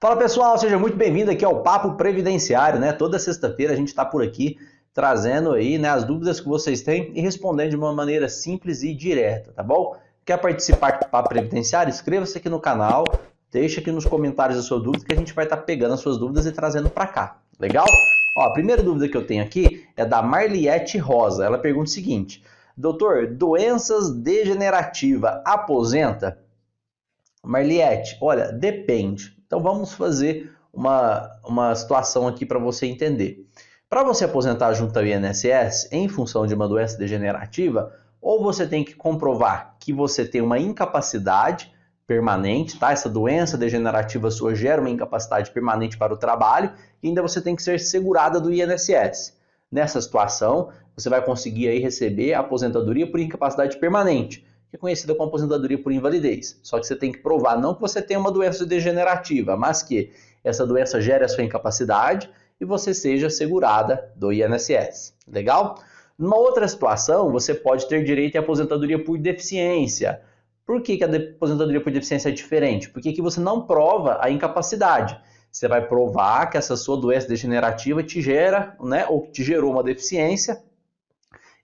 Fala pessoal, seja muito bem-vindo aqui ao Papo Previdenciário, né? Toda sexta-feira a gente está por aqui trazendo aí, né, as dúvidas que vocês têm e respondendo de uma maneira simples e direta, tá bom? Quer participar do Papo Previdenciário? Inscreva-se aqui no canal, deixa aqui nos comentários a sua dúvida que a gente vai estar pegando as suas dúvidas e trazendo para cá, legal? Ó, a primeira dúvida que eu tenho aqui é da Marliette Rosa. Ela pergunta o seguinte: doutor, doenças degenerativas aposenta? Marliette, olha, depende. Então vamos fazer uma situação aqui para você entender. Para você aposentar junto ao INSS, em função de uma doença degenerativa, ou você tem que comprovar que você tem uma incapacidade permanente, tá? Essa doença degenerativa sua gera uma incapacidade permanente para o trabalho e ainda você tem que ser segurada do INSS. Nessa situação, você vai conseguir aí receber a aposentadoria por incapacidade permanente, que é conhecida como aposentadoria por invalidez. Só que você tem que provar não que você tem uma doença degenerativa, mas que essa doença gere a sua incapacidade e você seja segurada do INSS. Legal? Numa outra situação, você pode ter direito à aposentadoria por deficiência. Por que a aposentadoria por deficiência é diferente? Porque aqui você não prova a incapacidade. Você vai provar que essa sua doença degenerativa te gera, né, ou te gerou uma deficiência.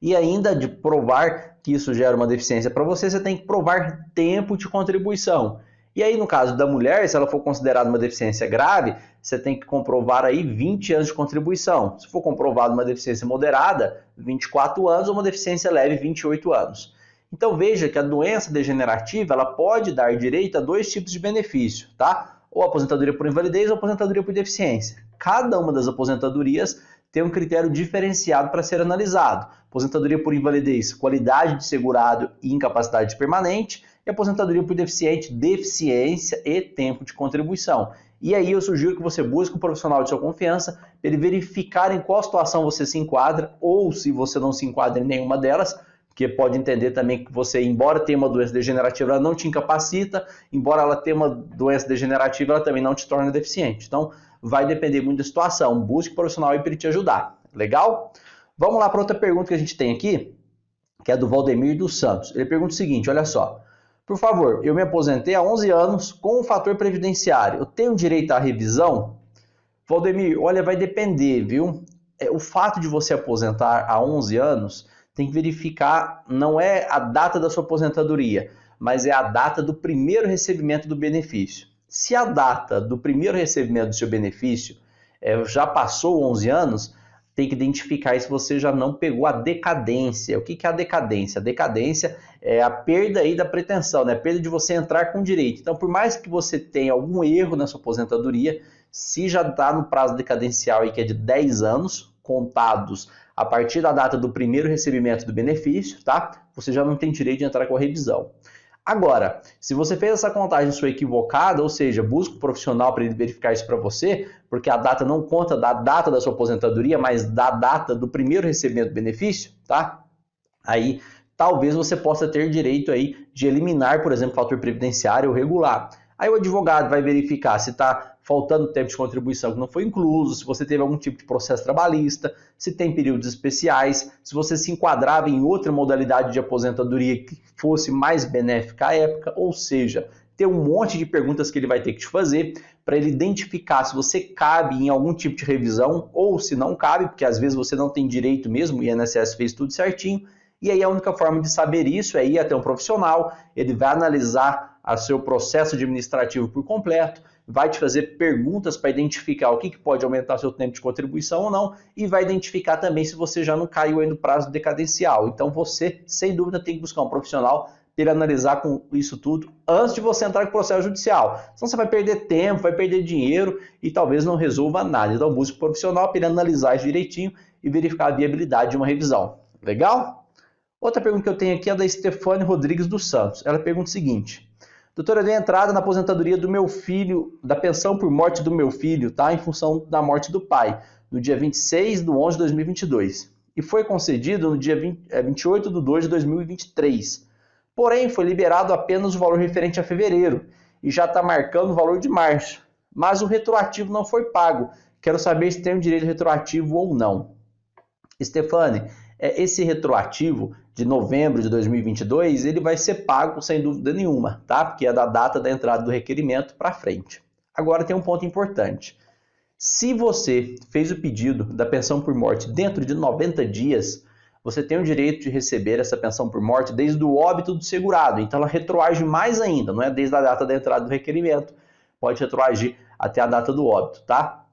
E ainda de provar que isso gera uma deficiência para você, você tem que provar tempo de contribuição. E aí, no caso da mulher, se ela for considerada uma deficiência grave, você tem que comprovar aí 20 anos de contribuição. Se for comprovada uma deficiência moderada, 24 anos, ou uma deficiência leve, 28 anos. Então veja que a doença degenerativa ela pode dar direito a dois tipos de benefício, tá? Ou aposentadoria por invalidez ou aposentadoria por deficiência. Cada uma das aposentadorias tem um critério diferenciado para ser analisado. Aposentadoria por invalidez, qualidade de segurado e incapacidade permanente. E aposentadoria por deficiente, deficiência e tempo de contribuição. E aí eu sugiro que você busque um profissional de sua confiança para ele verificar em qual situação você se enquadra ou se você não se enquadra em nenhuma delas, porque pode entender também que você, embora tenha uma doença degenerativa, ela não te incapacita, embora ela tenha uma doença degenerativa, ela também não te torna deficiente. Então, vai depender muito da situação. Busque um profissional aí para ele te ajudar. Legal? Vamos lá para outra pergunta que a gente tem aqui, que é do Valdemir dos Santos. Ele pergunta o seguinte, olha só. Por favor, eu me aposentei há 11 anos com o fator previdenciário. Eu tenho direito à revisão? Valdemir, olha, vai depender, viu? O fato de você aposentar há 11 anos, tem que verificar, não é a data da sua aposentadoria, mas é a data do primeiro recebimento do benefício. Se a data do primeiro recebimento do seu benefício já passou 11 anos, tem que identificar se você já não pegou a decadência. O que é a decadência? A decadência é a perda aí da pretensão, né? A perda de você entrar com direito. Então, por mais que você tenha algum erro na sua aposentadoria, se já está no prazo decadencial aí, que é de 10 anos, contados a partir da data do primeiro recebimento do benefício, tá? Você já não tem direito de entrar com a revisão. Agora, se você fez essa contagem sua equivocada, ou seja, busca um profissional para ele verificar isso para você, porque a data não conta da data da sua aposentadoria, mas da data do primeiro recebimento do benefício, tá? Aí, talvez você possa ter direito aí de eliminar, por exemplo, o fator previdenciário ou regular. Aí o advogado vai verificar se está faltando tempo de contribuição que não foi incluso, se você teve algum tipo de processo trabalhista, se tem períodos especiais, se você se enquadrava em outra modalidade de aposentadoria que fosse mais benéfica à época, ou seja, tem um monte de perguntas que ele vai ter que te fazer para ele identificar se você cabe em algum tipo de revisão ou se não cabe, porque às vezes você não tem direito mesmo, o INSS fez tudo certinho, e aí a única forma de saber isso é ir até um profissional, ele vai analisar o seu processo administrativo por completo, vai te fazer perguntas para identificar o que pode aumentar seu tempo de contribuição ou não, e vai identificar também se você já não caiu aí no prazo decadencial. Então você, sem dúvida, tem que buscar um profissional para ele analisar com isso tudo antes de você entrar com o processo judicial. Senão você vai perder tempo, vai perder dinheiro e talvez não resolva nada. Então busque um profissional para ele analisar isso direitinho e verificar a viabilidade de uma revisão. Legal? Outra pergunta que eu tenho aqui é da Stefane Rodrigues dos Santos. Ela pergunta o seguinte: doutora, eu dei entrada na aposentadoria do meu filho, da pensão por morte do meu filho, tá? Em função da morte do pai, no dia 26/11/2022. E foi concedido no dia 28/2/2023. Porém, foi liberado apenas o valor referente a fevereiro e já está marcando o valor de março. Mas o retroativo não foi pago. Quero saber se tem um direito retroativo ou não. Stefane, esse retroativo de novembro de 2022, ele vai ser pago sem dúvida nenhuma, tá? Porque é da data da entrada do requerimento para frente. Agora tem um ponto importante. Se você fez o pedido da pensão por morte dentro de 90 dias, você tem o direito de receber essa pensão por morte desde o óbito do segurado. Então ela retroage mais ainda, não é desde a data da entrada do requerimento. Pode retroagir até a data do óbito, tá?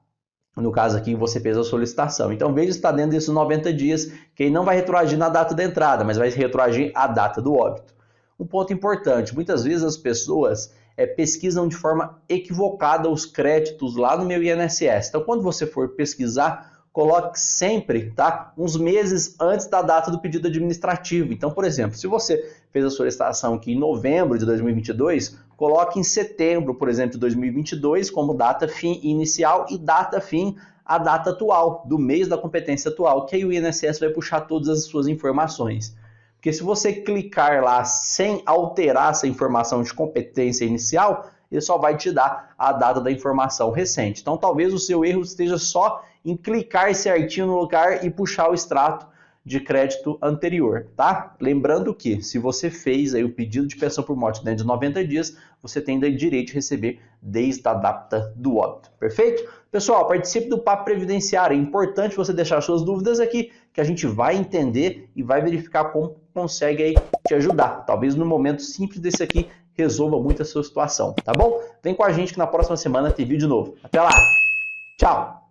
No caso aqui, você fez a solicitação. Então veja se está dentro desses 90 dias, que aí não vai retroagir na data da entrada, mas vai retroagir a data do óbito. Um ponto importante, muitas vezes as pessoas pesquisam de forma equivocada os créditos lá no meu INSS. Então, quando você for pesquisar, coloque sempre, tá, uns meses antes da data do pedido administrativo. Então, por exemplo, se você fez a solicitação aqui em novembro de 2022, coloque em setembro, por exemplo, de 2022 como data fim inicial e data fim a data atual, do mês da competência atual, que aí o INSS vai puxar todas as suas informações. Porque se você clicar lá sem alterar essa informação de competência inicial, ele só vai te dar a data da informação recente. Então, talvez o seu erro esteja só em clicar certinho no lugar e puxar o extrato de crédito anterior, tá? Lembrando que, se você fez aí o pedido de pensão por morte dentro de 90 dias, você tem direito de receber desde a data do óbito, perfeito? Pessoal, participe do Papo Previdenciário. É importante você deixar suas dúvidas aqui, que a gente vai entender e vai verificar como consegue aí te ajudar. Talvez no momento simples desse aqui resolva muito a sua situação, tá bom? Vem com a gente que na próxima semana tem vídeo novo. Até lá! Tchau!